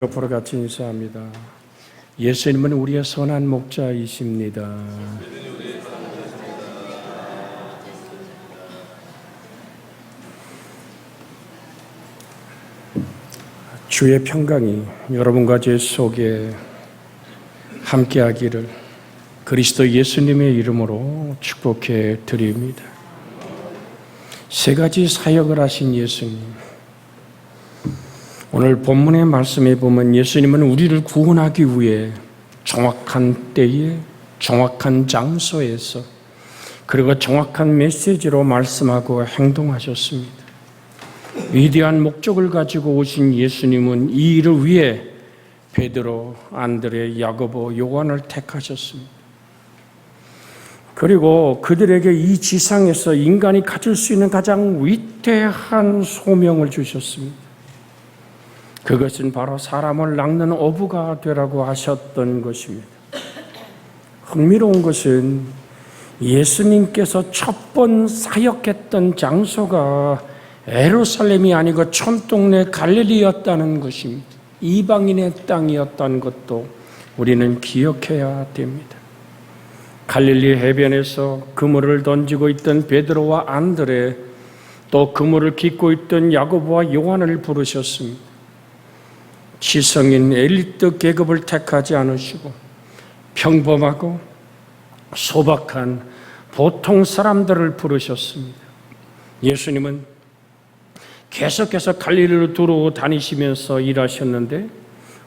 옆으로 같이 인사합니다. 예수님은 우리의 선한 목자이십니다. 주의 평강이 여러분과 제 속에 함께하기를 그리스도 예수님의 이름으로 축복해 드립니다. 세 가지 사역을 하신 예수님, 오늘 본문의 말씀에 보면 예수님은 우리를 구원하기 위해 정확한 때에 정확한 장소에서 그리고 정확한 메시지로 말씀하고 행동하셨습니다. 위대한 목적을 가지고 오신 예수님은 이 일을 위해 베드로, 안드레, 야고보, 요한을 택하셨습니다. 그리고 그들에게 이 지상에서 인간이 가질 수 있는 가장 위대한 소명을 주셨습니다. 그것은 바로 사람을 낚는 어부가 되라고 하셨던 것입니다. 흥미로운 것은 예수님께서 첫 번 사역했던 장소가 예루살렘이 아니고 촌동네 갈릴리였다는 것입니다. 이방인의 땅이었다는 것도 우리는 기억해야 됩니다. 갈릴리 해변에서 그물을 던지고 있던 베드로와 안드레, 또 그물을 깃고 있던 야고보와 요한을 부르셨습니다. 지성인 엘리트 계급을 택하지 않으시고 평범하고 소박한 보통 사람들을 부르셨습니다. 예수님은 계속해서 갈릴리로 두루 다니시면서 일하셨는데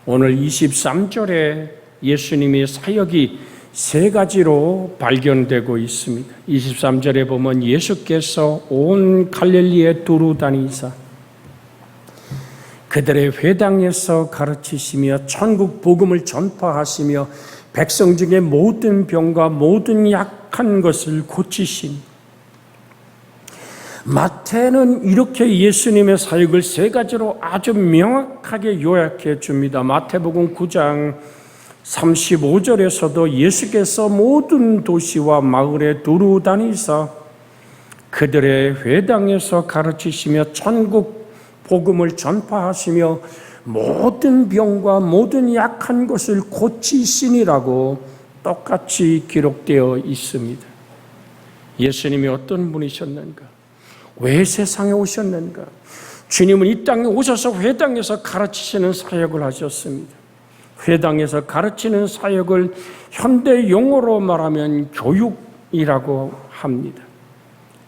오늘 23절에 예수님의 사역이 세 가지로 발견되고 있습니다. 23절에 보면 예수께서 온 갈릴리에 두루 다니사 그들의 회당에서 가르치시며 천국 복음을 전파하시며 백성 중에 모든 병과 모든 약한 것을 고치신. 마태는 이렇게 예수님의 사역을 세 가지로 아주 명확하게 요약해 줍니다. 마태복음 9장 35절에서도 예수께서 모든 도시와 마을에 두루 다니사 그들의 회당에서 가르치시며 천국 복음을 전파하시며 모든 병과 모든 약한 것을 고치시니라고 똑같이 기록되어 있습니다. 예수님이 어떤 분이셨는가? 왜 세상에 오셨는가? 주님은 이 땅에 오셔서 회당에서 가르치시는 사역을 하셨습니다. 회당에서 가르치는 사역을 현대 용어로 말하면 교육이라고 합니다.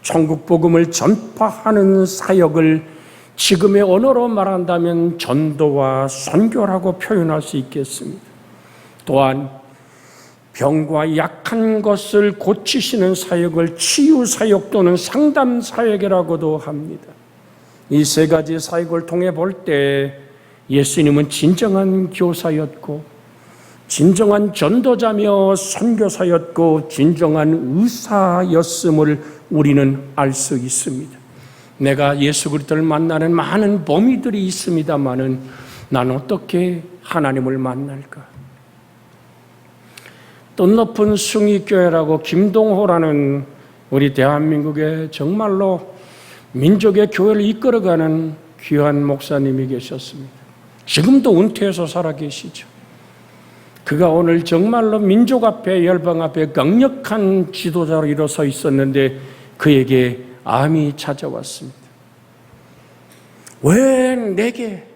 천국 복음을 전파하는 사역을 지금의 언어로 말한다면 전도와 선교라고 표현할 수 있겠습니다. 또한 병과 약한 것을 고치시는 사역을 치유 사역 또는 상담 사역이라고도 합니다. 이 세 가지 사역을 통해 볼 때 예수님은 진정한 교사였고 진정한 전도자며 선교사였고 진정한 의사였음을 우리는 알 수 있습니다. 내가 예수 그리스도를 만나는 많은 범위들이 있습니다마는 난 어떻게 하나님을 만날까? 뜻 높은 숭의교회라고 김동호라는 우리 대한민국의 정말로 민족의 교회를 이끌어가는 귀한 목사님이 계셨습니다. 지금도 은퇴해서 살아계시죠. 그가 오늘 정말로 민족 앞에 열방 앞에 강력한 지도자로 일어서 있었는데 그에게 암이 찾아왔습니다. 왜 내게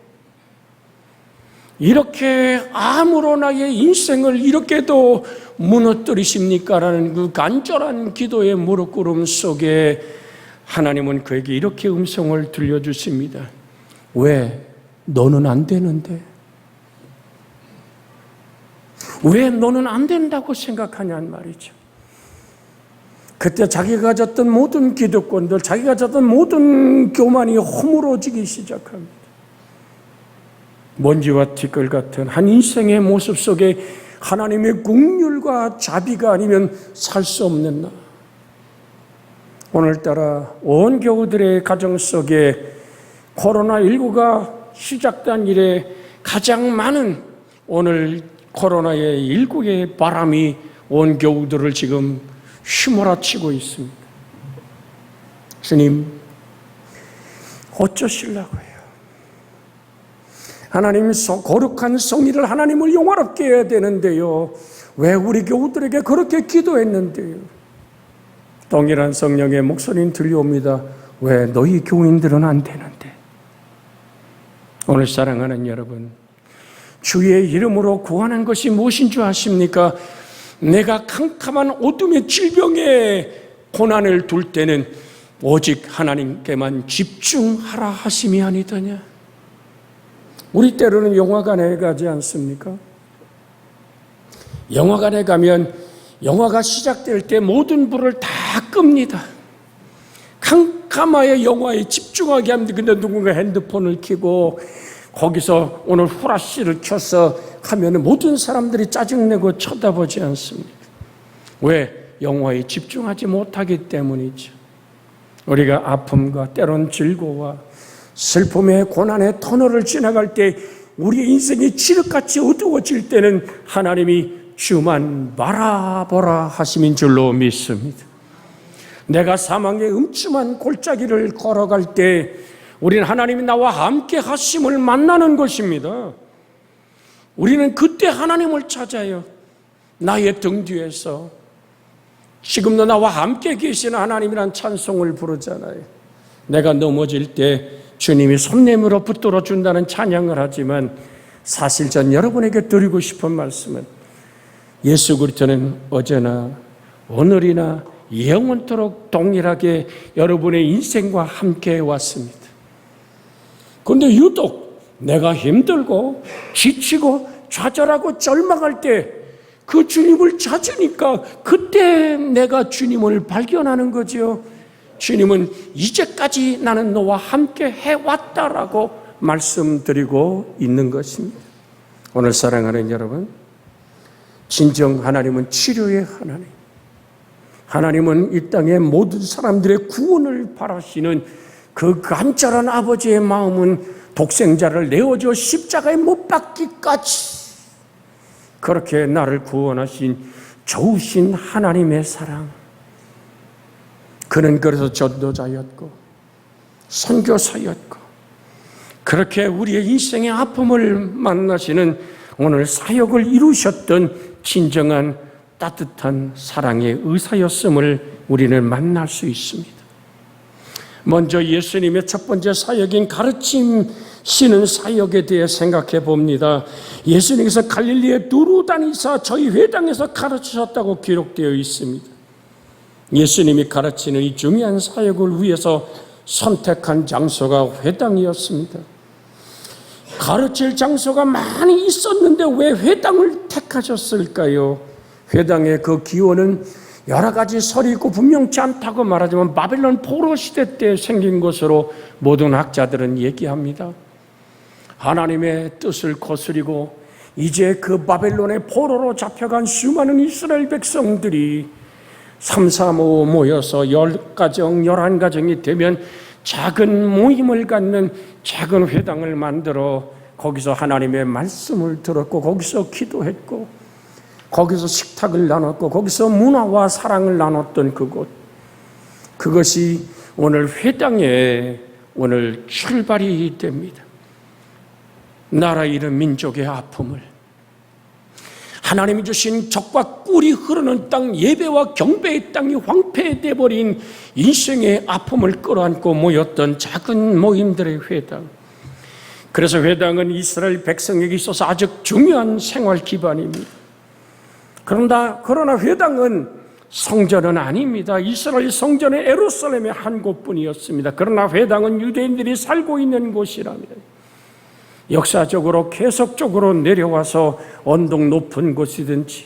이렇게 암으로 나의 인생을 이렇게도 무너뜨리십니까? 라는 그 간절한 기도의 무릎 꿇음 속에 하나님은 그에게 이렇게 음성을 들려주십니다. 왜 너는 안 되는데? 왜 너는 안 된다고 생각하냐는 말이죠. 그때 자기가 가졌던 모든 기득권들, 자기가 가졌던 모든 교만이 허물어지기 시작합니다. 먼지와 티끌 같은 한 인생의 모습 속에 하나님의 긍휼과 자비가 아니면 살 수 없는 나. 오늘따라 온 교우들의 가정 속에 코로나19가 시작된 이래 가장 많은 오늘 코로나의 19의 바람이 온 교우들을 지금 휘몰아치고 있습니다. 주님, 어쩌시려고 해요? 하나님 거룩한 성의를 하나님을 영화롭게 해야 되는데요, 왜 우리 교우들에게 그렇게 기도했는데요? 동일한 성령의 목소리는 들려옵니다. 왜 너희 교인들은 안 되는데? 오늘 사랑하는 여러분, 주의 이름으로 구하는 것이 무엇인 줄 아십니까? 내가 캄캄한 어둠의 질병에 고난을 둘 때는 오직 하나님께만 집중하라 하심이 아니더냐? 우리 때로는 영화관에 가지 않습니까? 영화관에 가면 영화가 시작될 때 모든 불을 다 끕니다. 캄캄하여 영화에 집중하게 합니다. 근데 누군가 핸드폰을 켜고 거기서 오늘 후라시를 켜서 하면 모든 사람들이 짜증내고 쳐다보지 않습니까? 왜? 영화에 집중하지 못하기 때문이죠. 우리가 아픔과 때론 즐거움과 슬픔의 고난의 터널을 지나갈 때 우리의 인생이 칠흑같이 어두워질 때는 하나님이 주만 바라보라 하심인 줄로 믿습니다. 내가 사망의 음침한 골짜기를 걸어갈 때 우리는 하나님이 나와 함께 하심을 만나는 것입니다. 우리는 그때 하나님을 찾아요. 나의 등 뒤에서 지금도 나와 함께 계시는 하나님이란 찬송을 부르잖아요. 내가 넘어질 때 주님이 손 내밀어 붙들어 준다는 찬양을 하지만 사실 전 여러분에게 드리고 싶은 말씀은 예수 그리스도는 어제나 오늘이나 영원토록 동일하게 여러분의 인생과 함께 왔습니다. 그런데 유독 내가 힘들고 지치고 좌절하고 절망할 때 그 주님을 찾으니까 그때 내가 주님을 발견하는 거죠. 주님은 이제까지 나는 너와 함께 해왔다라고 말씀드리고 있는 것입니다. 오늘 사랑하는 여러분, 진정 하나님은 치료의 하나님, 하나님은 이 땅의 모든 사람들의 구원을 바라시는 그 간절한 아버지의 마음은 독생자를 내어줘 십자가에 못 박기까지 그렇게 나를 구원하신 좋으신 하나님의 사랑. 그는 그래서 전도자였고 선교사였고 그렇게 우리의 인생의 아픔을 만나시는 오늘 사역을 이루셨던 진정한 따뜻한 사랑의 의사였음을 우리는 만날 수 있습니다. 먼저 예수님의 첫 번째 사역인 가르치시는 사역에 대해 생각해 봅니다. 예수님께서 갈릴리에 두루 다니사 저희 회당에서 가르치셨다고 기록되어 있습니다. 예수님이 가르치는 이 중요한 사역을 위해서 선택한 장소가 회당이었습니다. 가르칠 장소가 많이 있었는데 왜 회당을 택하셨을까요? 회당의 그 기원은 여러 가지 설이 있고 분명치 않다고 말하지만 바벨론 포로 시대 때 생긴 것으로 모든 학자들은 얘기합니다. 하나님의 뜻을 거스리고 이제 그 바벨론의 포로로 잡혀간 수많은 이스라엘 백성들이 3, 4, 5 모여서 10가정, 11가정이 되면 작은 모임을 갖는 작은 회당을 만들어 거기서 하나님의 말씀을 들었고 거기서 기도했고 거기서 식탁을 나눴고 거기서 문화와 사랑을 나눴던 그곳, 그것이 오늘 회당의 오늘 출발이 됩니다. 나라 잃은 민족의 아픔을 하나님이 주신 적과 꿀이 흐르는 땅, 예배와 경배의 땅이 황폐되어 버린 인생의 아픔을 끌어안고 모였던 작은 모임들의 회당. 그래서 회당은 이스라엘 백성에게 있어서 아주 중요한 생활 기반입니다. 그러나 회당은 성전은 아닙니다. 이스라엘 성전은 예루살렘의 한 곳뿐이었습니다. 그러나 회당은 유대인들이 살고 있는 곳이라면 역사적으로 계속적으로 내려와서 언덕 높은 곳이든지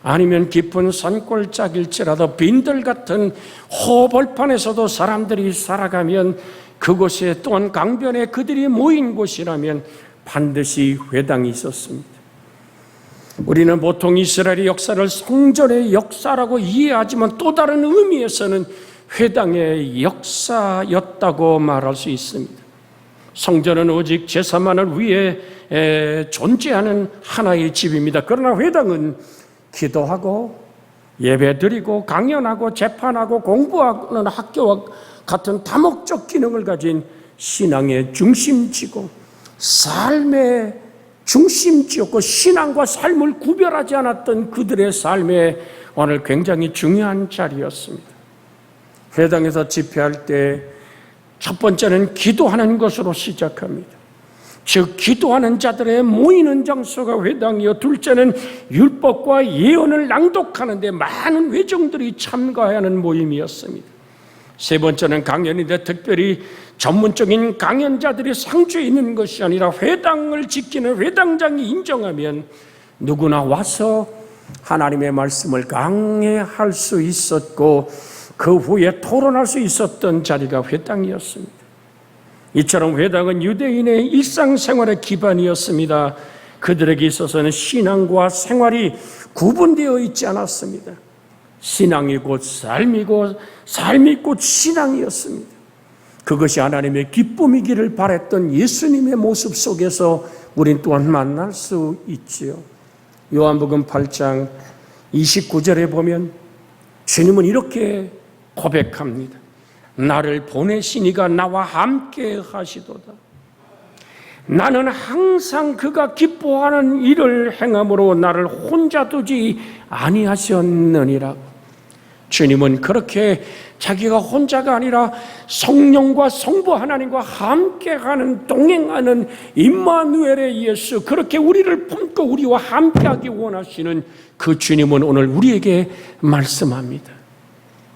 아니면 깊은 산골짜기일지라도 빈들 같은 호벌판에서도 사람들이 살아가면 그곳에 또한 강변에 그들이 모인 곳이라면 반드시 회당이 있었습니다. 우리는 보통 이스라엘의 역사를 성전의 역사라고 이해하지만 또 다른 의미에서는 회당의 역사였다고 말할 수 있습니다. 성전은 오직 제사만을 위해 존재하는 하나의 집입니다. 그러나 회당은 기도하고 예배드리고 강연하고 재판하고 공부하는 학교와 같은 다목적 기능을 가진 신앙의 중심지고 삶의 중심지였고 신앙과 삶을 구별하지 않았던 그들의 삶에 오늘 굉장히 중요한 자리였습니다. 회당에서 집회할 때 첫 번째는 기도하는 것으로 시작합니다. 즉 기도하는 자들의 모이는 장소가 회당이요, 둘째는 율법과 예언을 낭독하는데 많은 회중들이 참가하는 모임이었습니다. 세 번째는 강연인데 특별히 전문적인 강연자들이 상주해 있는 것이 아니라 회당을 지키는 회당장이 인정하면 누구나 와서 하나님의 말씀을 강해할 수 있었고 그 후에 토론할 수 있었던 자리가 회당이었습니다. 이처럼 회당은 유대인의 일상생활의 기반이었습니다. 그들에게 있어서는 신앙과 생활이 구분되어 있지 않았습니다. 신앙이 곧 삶이고 삶이 곧 신앙이었습니다. 그것이 하나님의 기쁨이기를 바랬던 예수님의 모습 속에서 우린 또한 만날 수 있지요. 요한복음 8장 29절에 보면 주님은 이렇게 고백합니다. 나를 보내신 이가 나와 함께 하시도다. 나는 항상 그가 기뻐하는 일을 행함으로 나를 혼자 두지 아니하셨느니라. 주님은 그렇게 자기가 혼자가 아니라 성령과 성부 하나님과 함께하는 동행하는 임마누엘의 예수, 그렇게 우리를 품고 우리와 함께하기 원하시는 그 주님은 오늘 우리에게 말씀합니다.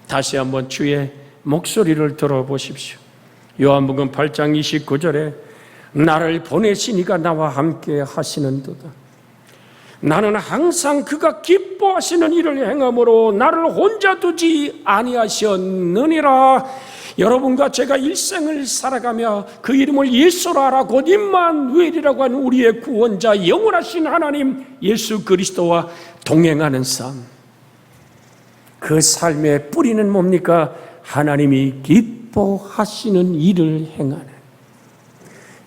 다시 한번 주의 목소리를 들어보십시오. 요한복음 8장 29절에 나를 보내신 이가 나와 함께 하시는도다. 나는 항상 그가 기뻐하시는 일을 행함으로 나를 혼자 두지 아니하셨느니라. 여러분과 제가 일생을 살아가며 그 이름을 예수라 곧 임마누엘이라고 하는 우리의 구원자 영원하신 하나님 예수 그리스도와 동행하는 삶, 그 삶의 뿌리는 뭡니까? 하나님이 기뻐하시는 일을 행하는,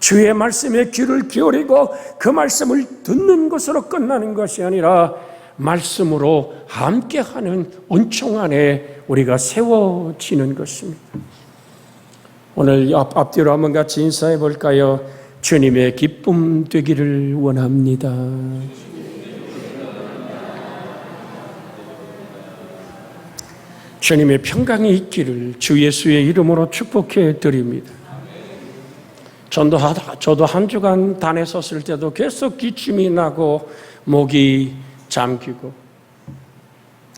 주의 말씀에 귀를 기울이고 그 말씀을 듣는 것으로 끝나는 것이 아니라 말씀으로 함께하는 은총 안에 우리가 세워지는 것입니다. 오늘 앞뒤로 한번 같이 인사해 볼까요? 주님의 기쁨 되기를 원합니다. 주님의 평강이 있기를 주 예수의 이름으로 축복해 드립니다. 저도 한 주간 단에 섰을 때도 계속 기침이 나고 목이 잠기고,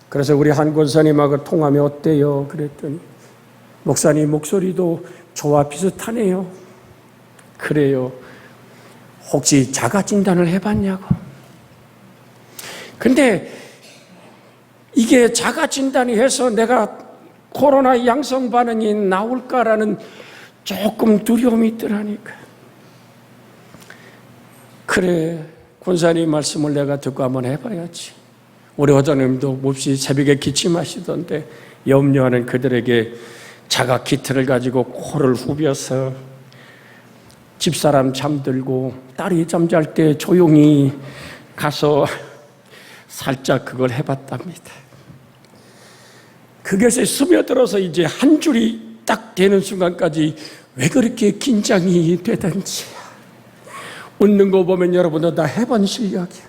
그래서 우리 한 권사님하고 통하면 어때요? 그랬더니 목사님 목소리도 저와 비슷하네요. 그래요. 혹시 자가진단을 해봤냐고. 근데 이게 자가진단이 해서 내가 코로나 양성 반응이 나올까라는 조금 두려움이 있더라니까. 그래, 권사님 말씀을 내가 듣고 한번 해봐야지. 우리 회장님도 몹시 새벽에 기침하시던데 염려하는 그들에게 자가 키트를 가지고 코를 후벼서 집사람 잠들고 딸이 잠잘 때 조용히 가서 살짝 그걸 해봤답니다. 그것에 스며들어서 이제 한 줄이 딱 되는 순간까지 왜 그렇게 긴장이 되든지, 웃는 거 보면 여러분도 다 해본 실력이야.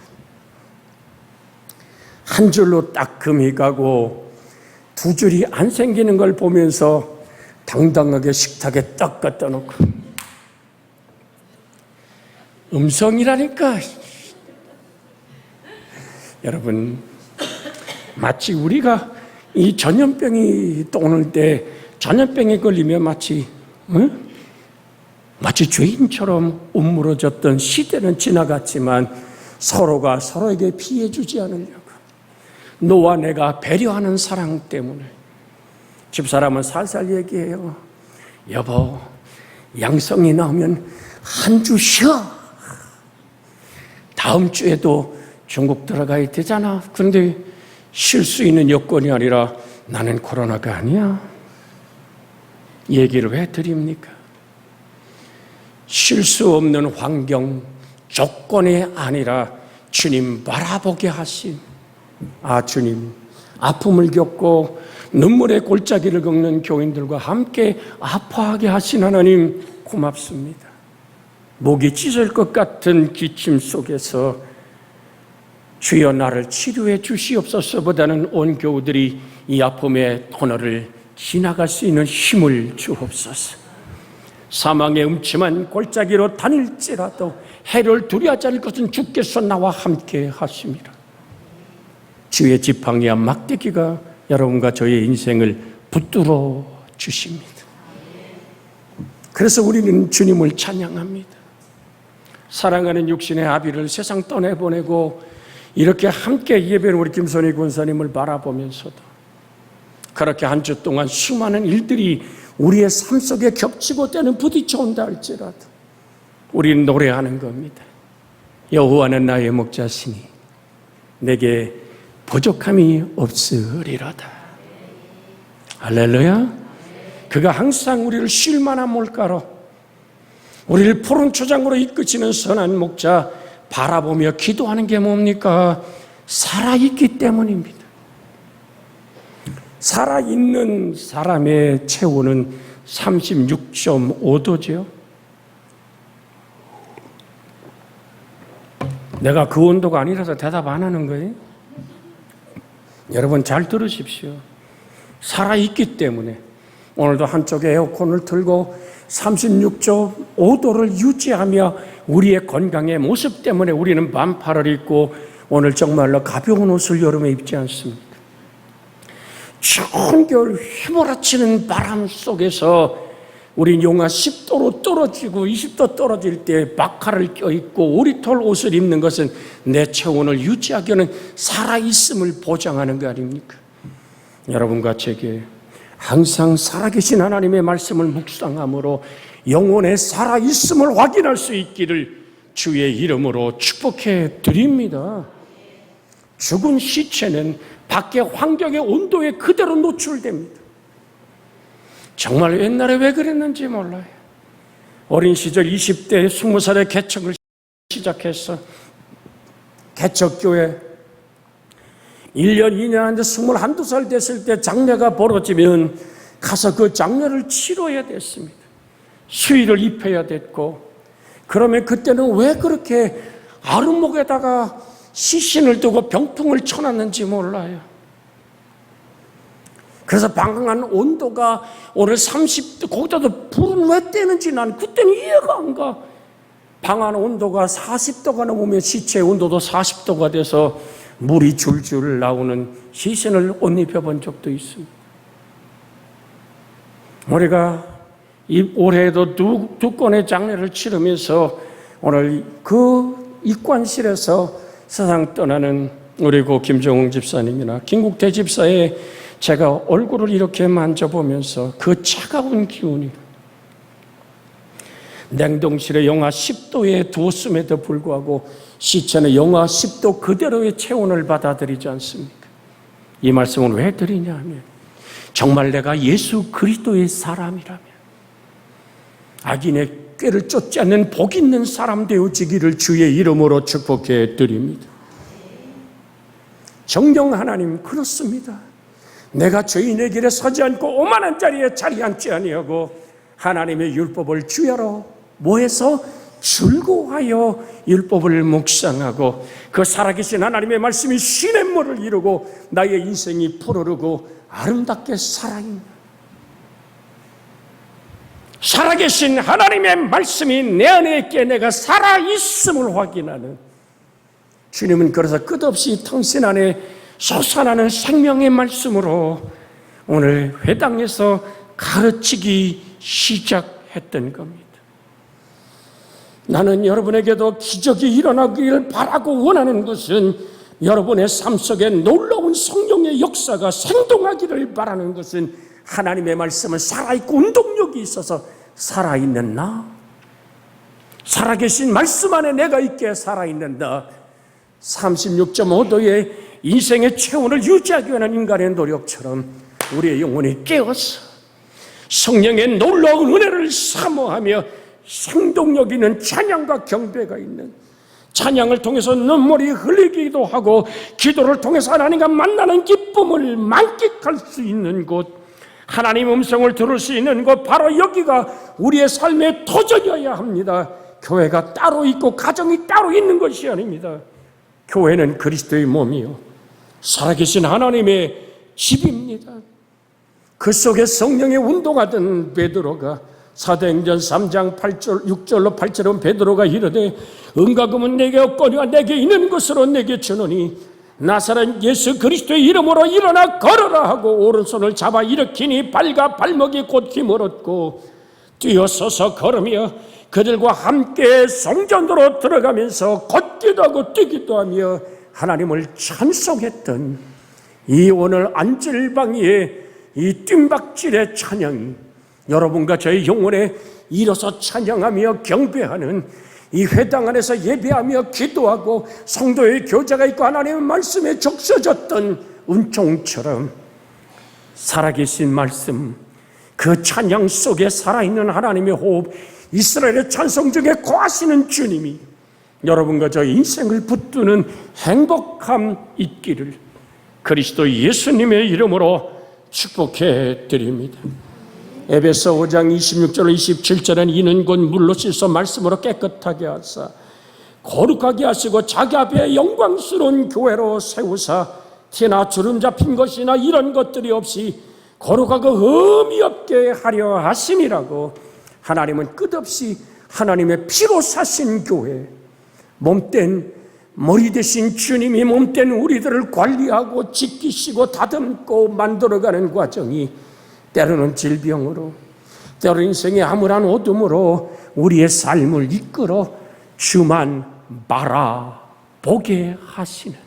한 줄로 딱 금이 가고 두 줄이 안 생기는 걸 보면서 당당하게 식탁에 딱 갖다 놓고, 음성이라니까. 여러분, 마치 우리가 이 전염병이 또 오늘 때 전염병에 걸리면 마치 죄인처럼 움물어졌던 시대는 지나갔지만 서로가 서로에게 피해 주지 않으려고 너와 내가 배려하는 사랑 때문에 집사람은 살살 얘기해요. 여보, 양성이 나오면 한 주 쉬어. 다음 주에도 중국 들어가야 되잖아. 그런데 쉴 수 있는 여건이 아니라 나는 코로나가 아니야. 얘기를 왜 드립니까? 쉴 수 없는 환경, 조건이 아니라 주님 바라보게 하신, 주님, 아픔을 겪고 눈물의 골짜기를 걷는 교인들과 함께 아파하게 하신 하나님 고맙습니다. 목이 찢을 것 같은 기침 속에서 주여 나를 치료해 주시옵소서보다는 온 교우들이 이 아픔의 터널을 지나갈 수 있는 힘을 주옵소서. 사망의 음침한 골짜기로 다닐지라도 해를 두려워하지 않을 것은 주께서 나와 함께 하심이라. 주의 지팡이와 막대기가 여러분과 저의 인생을 붙들어 주십니다. 그래서 우리는 주님을 찬양합니다. 사랑하는 육신의 아비를 세상 떠내보내고 이렇게 함께 예배를 우리 김선희 권사님을 바라보면서도 그렇게 한 주 동안 수많은 일들이 우리의 삶 속에 겹치고 때는 부딪혀온다 할지라도 우리는 노래하는 겁니다. 여호와는 나의 목자시니 내게 부족함이 없으리로다. 할렐루야. 그가 항상 우리를 쉴 만한 물가로, 우리를 푸른 초장으로 이끄시는 선한 목자 바라보며 기도하는 게 뭡니까? 살아있기 때문입니다. 살아있는 사람의 체온은 36.5도죠. 내가 그 온도가 아니라서 대답 안 하는 거예요. 여러분 잘 들으십시오. 살아있기 때문에 오늘도 한쪽에 에어컨을 틀고 36.5도를 유지하며 우리의 건강의 모습 때문에 우리는 반팔을 입고 오늘 정말로 가벼운 옷을 여름에 입지 않습니까? 추운 겨울 휘몰아치는 바람 속에서 우린 영하 10도로 떨어지고 20도 떨어질 때 바카를 껴입고 오리털 옷을 입는 것은 내 체온을 유지하기 위한 살아있음을 보장하는 거 아닙니까? 여러분과 제게 항상 살아계신 하나님의 말씀을 묵상함으로 영혼의 살아있음을 확인할 수 있기를 주의 이름으로 축복해 드립니다. 죽은 시체는 밖의 환경의 온도에 그대로 노출됩니다. 정말 옛날에 왜 그랬는지 몰라요. 어린 시절 20대 20살에 개척을 시작해서 개척교회 1년, 2년 하는데 21, 2살 됐을 때 장례가 벌어지면 가서 그 장례를 치러야 됐습니다. 수의를 입혀야 됐고, 그러면 그때는 왜 그렇게 아랫목에다가 시신을 두고 병풍을 쳐놨는지 몰라요. 그래서 방 안 온도가 오늘 30도, 거기다도 불은 왜 떼는지 난 그때는 이해가 안 가. 방 안 온도가 40도가 넘으면 시체의 온도도 40도가 돼서 물이 줄줄 나오는 시신을 옷 입혀본 적도 있습니다. 우리가 올해에도 두 건의 장례를 치르면서 오늘 그 입관실에서 세상 떠나는 우리 고 김정웅 집사님이나 김국태 집사의 제가 얼굴을 이렇게 만져보면서 그 차가운 기운이 냉동실에 영하 10도에 두었음에도 불구하고 시체는 영하 10도 그대로의 체온을 받아들이지 않습니까? 이 말씀을 왜 드리냐 하면 정말 내가 예수 그리스도의 사람이라면 악인의 꾀를 쫓지 않는 복 있는 사람 되어지기를 주의 이름으로 축복해 드립니다. 정녕 하나님 그렇습니다. 내가 죄인의 길에 서지 않고 오만한 자리에 자리 앉지 아니하고 하나님의 율법을 주야로 뭐해서 즐거워하여 율법을 묵상하고 그 살아계신 하나님의 말씀이 시냇물을 이루고 나의 인생이 푸르르고 아름답게 살아있는 살아계신 하나님의 말씀이 내 안에 있기에 내가 살아있음을 확인하는 주님은 그래서 끝없이 당신 안에 솟아나는 생명의 말씀으로 오늘 회당에서 가르치기 시작했던 겁니다. 나는 여러분에게도 기적이 일어나기를 바라고 원하는 것은 여러분의 삶 속에 놀라운 성령의 역사가 생동하기를 바라는 것은 하나님의 말씀은 살아있고 운동력이 있어서 살아있는 나, 살아계신 말씀 안에 내가 있게 살아있는 나, 36.5도의 인생의 체온을 유지하기 위한 인간의 노력처럼 우리의 영혼이 깨어서 성령의 놀라운 은혜를 사모하며 생동력 있는 찬양과 경배가 있는 찬양을 통해서 눈물이 흘리기도 하고 기도를 통해서 하나님과 만나는 기쁨을 만끽할 수 있는 곳, 하나님 음성을 들을 수 있는 곳, 바로 여기가 우리의 삶의 터전이어야 합니다. 교회가 따로 있고 가정이 따로 있는 것이 아닙니다. 교회는 그리스도의 몸이요 살아계신 하나님의 집입니다. 그 속에 성령의 운동하던 베드로가 사도행전 3장 8절 6절로 8절은 베드로가 이르되 은과 금은 내게 없거니와 내게 있는 것으로 내게 주노니 나사렛 예수 그리스도의 이름으로 일어나 걸어라 하고 오른손을 잡아 일으키니 발과 발목이 곧 힘을 얻고 뛰어서서 걸으며 그들과 함께 성전으로 들어가면서 걷기도 하고 뛰기도 하며 하나님을 찬송했던 이 오늘 안질방위의 이 뜀박질의 찬양이 여러분과 저의 영혼에 일어서 찬양하며 경배하는 이 회당 안에서 예배하며 기도하고 성도의 교제가 있고 하나님의 말씀에 적셔졌던 은총처럼 살아계신 말씀, 그 찬양 속에 살아있는 하나님의 호흡, 이스라엘의 찬송 중에 거하시는 주님이 여러분과 저의 인생을 붙드는 행복함 있기를 그리스도 예수님의 이름으로 축복해 드립니다. 에베소 5장 26절 27절은 이는 곧 물로 씻어 말씀으로 깨끗하게 하사 거룩하게 하시고 자기 앞에 영광스러운 교회로 세우사 티나 주름 잡힌 것이나 이런 것들이 없이 거룩하고 흠이 없게 하려 하심이라고. 하나님은 끝없이 하나님의 피로 사신 교회, 몸된 머리 대신 주님이 몸된 우리들을 관리하고 지키시고 다듬고 만들어가는 과정이 때로는 질병으로, 때로 인생의 암울한 어둠으로 우리의 삶을 이끌어 주만 바라보게 하시는,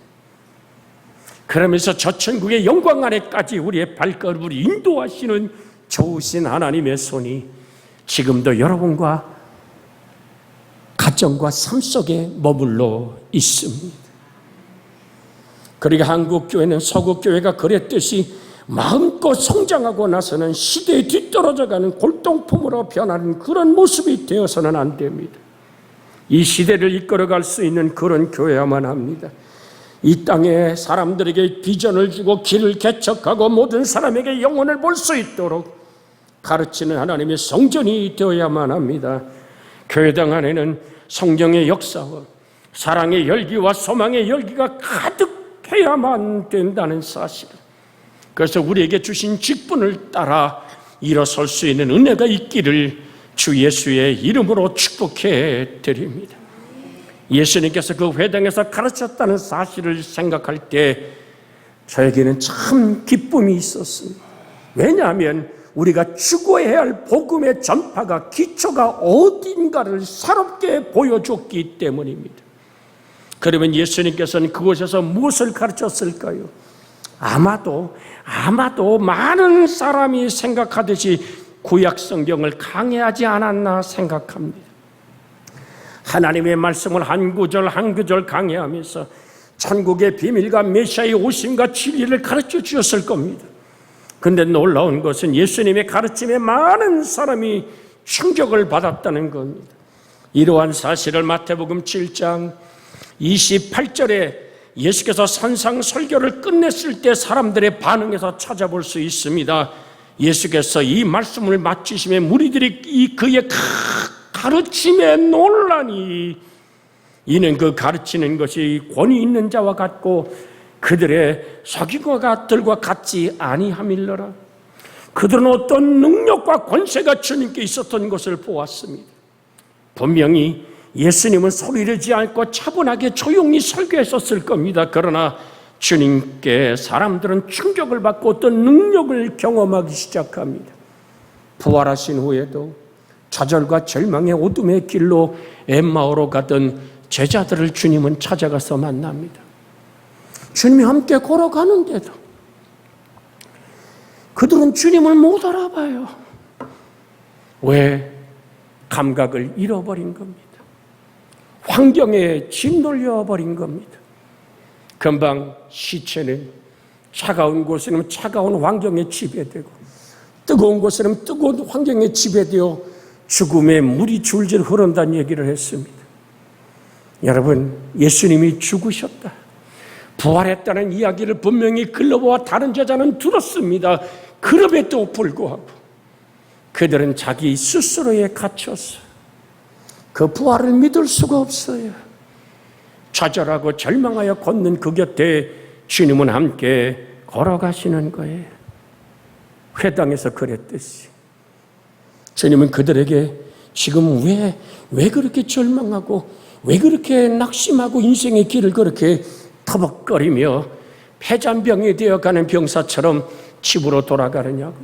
그러면서 저 천국의 영광 안에까지 우리의 발걸음을 인도하시는 좋으신 하나님의 손이 지금도 여러분과 가정과 삶 속에 머물러 있습니다. 그러니까 한국교회는 서구교회가 그랬듯이 마음껏 성장하고 나서는 시대에 뒤떨어져가는 골동품으로 변하는 그런 모습이 되어서는 안 됩니다. 이 시대를 이끌어갈 수 있는 그런 교회야만 합니다. 이 땅에 사람들에게 비전을 주고 길을 개척하고 모든 사람에게 영혼을 볼 수 있도록 가르치는 하나님의 성전이 되어야만 합니다. 교회당 안에는 성령의 역사와 사랑의 열기와 소망의 열기가 가득해야만 된다는 사실, 그래서 우리에게 주신 직분을 따라 일어설 수 있는 은혜가 있기를 주 예수의 이름으로 축복해 드립니다. 예수님께서 그 회당에서 가르쳤다는 사실을 생각할 때 저에게는 참 기쁨이 있었습니다. 왜냐하면 우리가 추구해야 할 복음의 전파가 기초가 어딘가를 새롭게 보여줬기 때문입니다. 그러면 예수님께서는 그곳에서 무엇을 가르쳤을까요? 아마도 많은 사람이 생각하듯이 구약 성경을 강해하지 않았나 생각합니다. 하나님의 말씀을 한 구절 한 구절 강해하면서 천국의 비밀과 메시아의 오심과 진리를 가르쳐 주셨을 겁니다. 그런데 놀라운 것은 예수님의 가르침에 많은 사람이 충격을 받았다는 겁니다. 이러한 사실을 마태복음 7장 28절에 예수께서 산상설교를 끝냈을 때 사람들의 반응에서 찾아볼 수 있습니다. 예수께서 이 말씀을 마치심에 무리들이 그의 가르침에 놀라니 이는 그 가르치는 것이 권위 있는 자와 같고 그들의 서기관들과 같지 아니함일러라. 그들은 어떤 능력과 권세가 주님께 있었던 것을 보았습니다. 분명히 예수님은 소리내지 않고 차분하게 조용히 설교했었을 겁니다. 그러나 주님께 사람들은 충격을 받고 어떤 능력을 경험하기 시작합니다. 부활하신 후에도 좌절과 절망의 어둠의 길로 엠마오로 가던 제자들을 주님은 찾아가서 만납니다. 주님이 함께 걸어가는데도 그들은 주님을 못 알아봐요. 왜? 감각을 잃어버린 겁니다. 환경에 짓눌려 버린 겁니다. 금방 시체는 차가운 곳에는 차가운 환경에 지배되고 뜨거운 곳에는 뜨거운 환경에 지배되어 죽음의 물이 줄줄 흐른다는 얘기를 했습니다. 여러분, 예수님이 죽으셨다, 부활했다는 이야기를 분명히 글로버와 다른 제자는 들었습니다. 그럼에도 불구하고 그들은 자기 스스로에 갇혀서 그 부활을 믿을 수가 없어요. 좌절하고 절망하여 걷는 그 곁에 주님은 함께 걸어가시는 거예요. 회당에서 그랬듯이 주님은 그들에게 지금 왜 그렇게 절망하고 왜 그렇게 낙심하고 인생의 길을 그렇게 터벅거리며 폐잔병이 되어가는 병사처럼 집으로 돌아가느냐고.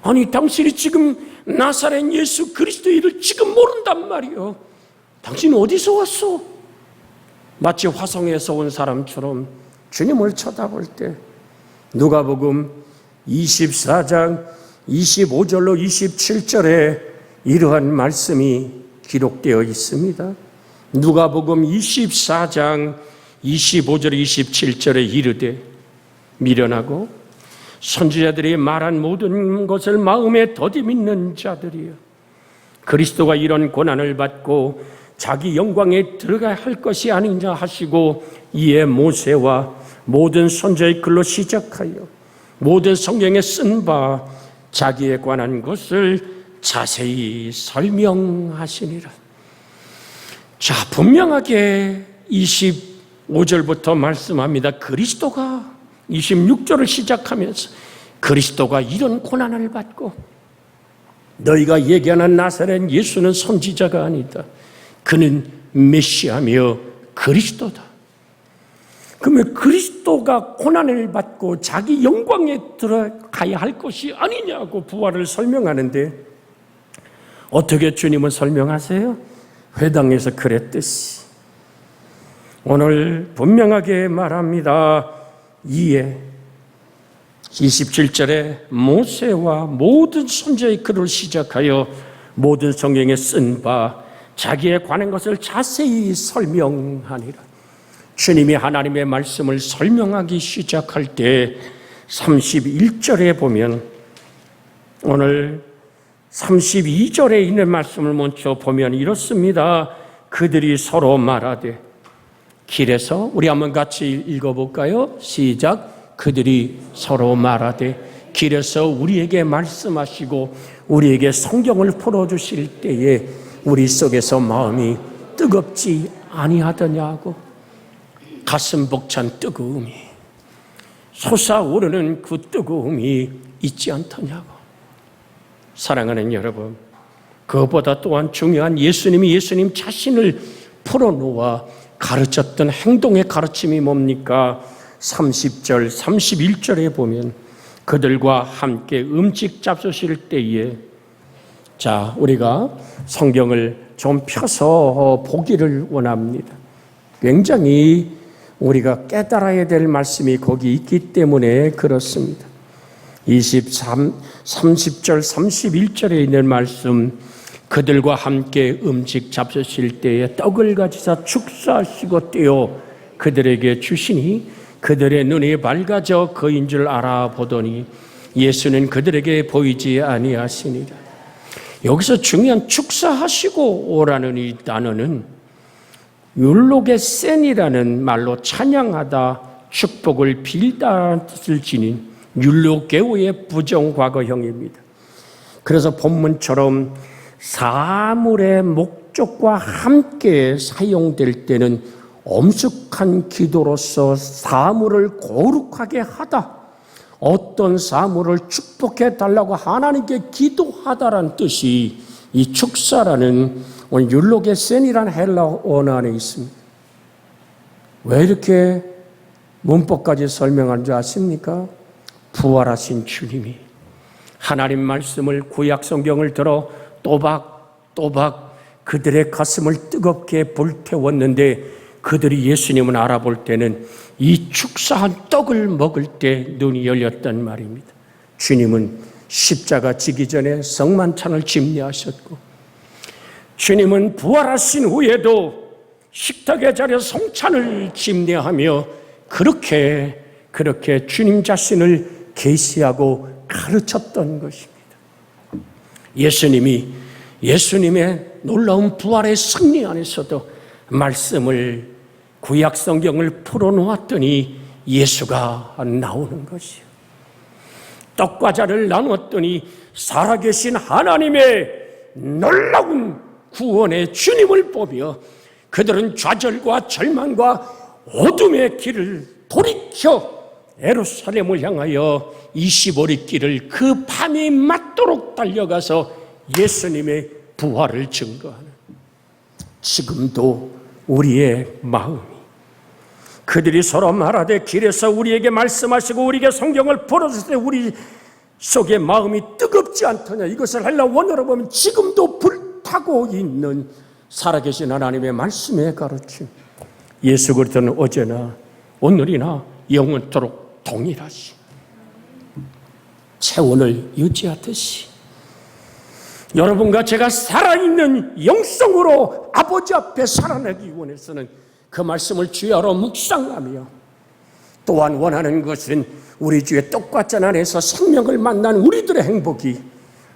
아니 당신이 지금 나사렛 예수 그리스도의 일을 지금 모른단 말이요. 당신은 어디서 왔어? 마치 화성에서 온 사람처럼 주님을 쳐다볼 때 누가복음 24장 25절로 27절에 이러한 말씀이 기록되어 있습니다. 누가복음 24장 25절 27절에 이르되 미련하고 선지자들이 말한 모든 것을 마음에 더디 믿는 자들이여, 그리스도가 이런 고난을 받고 자기 영광에 들어가야 할 것이 아니냐 하시고 이에 모세와 모든 선지자의 글로 시작하여 모든 성경에 쓴 바 자기에 관한 것을 자세히 설명하시니라. 자, 분명하게 25절부터 말씀합니다. 그리스도가 26절을 시작하면서 그리스도가 이런 고난을 받고 너희가 얘기하는 나사렛 예수는 선지자가 아니다. 그는 메시아며 그리스도다. 그러면 그리스도가 고난을 받고 자기 영광에 들어가야 할 것이 아니냐고 부활을 설명하는데 어떻게 주님은 설명하세요? 회당에서 그랬듯이 오늘 분명하게 말합니다. 이에 27절에 모세와 모든 선지자의 글을 시작하여 모든 성경에 쓴 바 자기에 관한 것을 자세히 설명하니라. 주님이 하나님의 말씀을 설명하기 시작할 때 31절에 보면 오늘 32절에 있는 말씀을 먼저 보면 이렇습니다. 그들이 서로 말하되 길에서 우리 한번 같이 읽어볼까요? 시작. 그들이 서로 말하되 길에서 우리에게 말씀하시고 우리에게 성경을 풀어주실 때에 우리 속에서 마음이 뜨겁지 아니하더냐고. 가슴 벅찬 뜨거움이 솟아오르는 그 뜨거움이 있지 않더냐고. 사랑하는 여러분, 그것보다 또한 중요한 예수님 자신을 풀어놓아 가르쳤던 행동의 가르침이 뭡니까? 30절, 31절에 보면 그들과 함께 음식 잡수실 때에 자, 우리가 성경을 좀 펴서 보기를 원합니다. 굉장히 우리가 깨달아야 될 말씀이 거기 있기 때문에 그렇습니다. 30절, 31절에 있는 말씀 그들과 함께 음식 잡수실 때에 떡을 가지사 축사하시고 떼어 그들에게 주시니 그들의 눈이 밝아져 그인 줄 알아보더니 예수는 그들에게 보이지 아니하시니라. 여기서 중요한 축사하시고 오라는 이 단어는 율로게센이라는 말로 찬양하다, 축복을 빌다는 뜻을 지닌 율로게오의 부정과거형입니다. 그래서 본문처럼 사물의 목적과 함께 사용될 때는 엄숙한 기도로서 사물을 거룩하게 하다, 어떤 사물을 축복해 달라고 하나님께 기도하다라는 뜻이 이 축사라는 율로게센이라는 헬라어 언어 안에 있습니다. 왜 이렇게 문법까지 설명하는지 아십니까? 부활하신 주님이 하나님 말씀을 구약 성경을 들어 또박또박 그들의 가슴을 뜨겁게 불태웠는데 그들이 예수님을 알아볼 때는 이 축사한 떡을 먹을 때 눈이 열렸단 말입니다. 주님은 십자가 지기 전에 성만찬을 집례하셨고 주님은 부활하신 후에도 식탁의 자리에 성찬을 집례하며 그렇게 주님 자신을 계시하고 가르쳤던 것입니다. 예수님의 놀라운 부활의 승리 안에서도 말씀을 구약 성경을 풀어놓았더니 예수가 나오는 것이요. 떡과 자를 나누었더니 살아계신 하나님의 놀라운 구원의 주님을 보며 그들은 좌절과 절망과 어둠의 길을 돌이켜 예루살렘을 향하여 25리 길을 그 밤이 맞도록 달려가서 예수님의 부활을 증거하는, 지금도 우리의 마음이 그들이 서로 말하되 길에서 우리에게 말씀하시고 우리에게 성경을 풀어주실 때 우리 속에 마음이 뜨겁지 않더냐, 이것을 헬라 원어로 보면 지금도 불타고 있는 살아계신 하나님의 말씀의 가르침. 예수 그리스도는 어제나 오늘이나 영원토록 동일하시, 체온을 유지하듯이 여러분과 제가 살아있는 영성으로 아버지 앞에 살아나기 원해서는 그 말씀을 주야로 묵상하며, 또한 원하는 것은 우리 주의 똑같은 안에서 생명을 만난 우리들의 행복이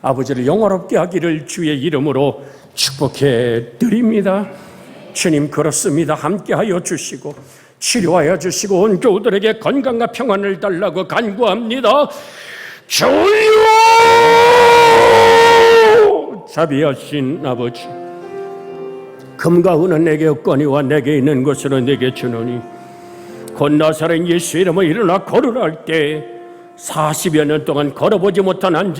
아버지를 영화롭게 하기를 주의 이름으로 축복해 드립니다. 주님, 그렇습니다. 함께하여 주시고 치료하여 주시고 온 교우들에게 건강과 평안을 달라고 간구합니다. 주여, 자비하신 아버지, 금과 은은 내게 없거니와 내게 있는 것으로 내게 주노니 곧 나사렛 예수 이름으로 일어나 걸으라 할 때 40여 년 동안 걸어보지 못한